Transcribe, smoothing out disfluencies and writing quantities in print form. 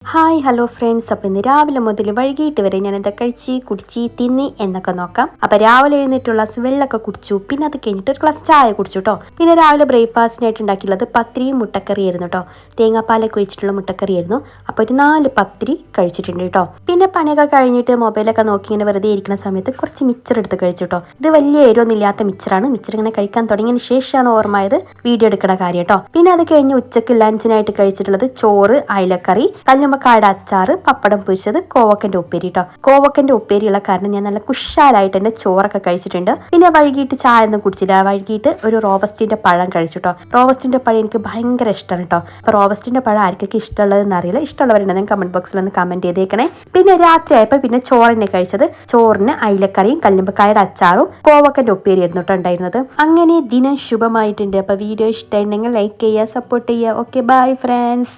Hi hello friends. അപ്പോൾ ഇന്ന് രാവിലെ മുതൽ വൈകിട്ട് വരെ ഞാൻ എന്താ കഴിച്ച് കുടിച്ച് തിന്നി എന്നൊക്കെ നോക്കാം. അപ്പോൾ രാവിലെ എഴുന്നേറ്റുള്ള വെള്ളമൊക്കെ കുടിച്ചു, പിന്നെ അത് കഴിഞ്ഞിട്ട് ഒരു ഗ്ലാസ് ചായ കുടിച്ചു കേട്ടോ. പിന്നെ രാവിലെ ബ്രേക്ക്ഫാസ്റ്റിനായിട്ട് ഉണ്ടാക്കിയുള്ളത് പത്തിരിയും മുട്ടക്കറി ആയിരുന്നു കേട്ടോ. തേങ്ങാപ്പാലൊക്കെ ഒഴിച്ചിട്ടുള്ള മുട്ടക്കറി ആയിരുന്നു. അപ്പോൾ ഒരു 4 പത്തിരി കഴിച്ചിട്ടുണ്ട് കേട്ടോ. പിന്നെ പണിയൊക്കെ കഴിഞ്ഞിട്ട് മൊബൈലൊക്കെ നോക്കി ഇങ്ങനെ വെറുതെ ഇരിക്കുന്ന സമയത്ത് കുറച്ച് മിച്ചർ എടുത്ത് കഴിച്ചു കേട്ടോ. ഇത് വലിയ എരിവൊന്നുമില്ലാത്ത മിച്ചറാണ്. മിച്ചർ ഇങ്ങനെ കഴിക്കാൻ തുടങ്ങിയതിന് ശേഷമാണ് ഓർമ്മയത് വീഡിയോ എടുക്കണ കാര്യം കേട്ടോ. പിന്നെ അത് കഴിഞ്ഞ് ഉച്ചക്ക് ലഞ്ചിനായിട്ട് കഴിച്ചിട്ടുള്ളത് ചോറ്, അയലക്കറി, കല്ലുമ്മക്കായുടെ അച്ചാറ്, പപ്പടം പൊരിച്ചത്, കോവക്കന്റെ ഉപ്പേരി കേട്ടോ. കോവക്കന്റെ ഉപ്പേരിയുള്ള കാരണം ഞാൻ നല്ല കുഷാലായിട്ട് തന്നെ ചോറൊക്കെ കഴിച്ചിട്ടുണ്ട്. പിന്നെ വൈകിട്ട് ചായ ഒന്നും കുടിച്ചില്ല. വൈകിട്ട് ഒരു റോബസ്റ്റിന്റെ പഴം കഴിച്ചു കേട്ടോ. റോബസ്റ്റിന്റെ പഴം എനിക്ക് ഭയങ്കര ഇഷ്ടമാണ് കേട്ടോ. അപ്പൊ റോബസ്റ്റിന്റെ പഴം ആർക്കൊക്കെ ഇഷ്ടമുള്ളതെന്ന് അറിയില്ല. ഇഷ്ടമുള്ളവരുണ്ടെങ്കിൽ കമന്റ് ബോക്സിൽ ഒന്ന് കമന്റ് ചെയ്തേക്കണേ. പിന്നെ രാത്രി ആയപ്പോൾ പിന്നെ ചോറിനെ കഴിച്ചത്. ചോറിന് അയിലക്കറിയും കല്ലുമ്മക്കായുടെ അച്ചാറും കോവക്കന്റെ ഉപ്പേരി ആയിരുന്നു കേട്ടോ ഉണ്ടായിരുന്നത്. അങ്ങനെ ദിനം ശുഭമായിട്ടുണ്ട്. അപ്പൊ വീഡിയോ ഇഷ്ടമായിട്ടുണ്ടെങ്കിൽ ലൈക്ക് ചെയ്യുക, സപ്പോർട്ട് ചെയ്യുക. Okay, bye friends.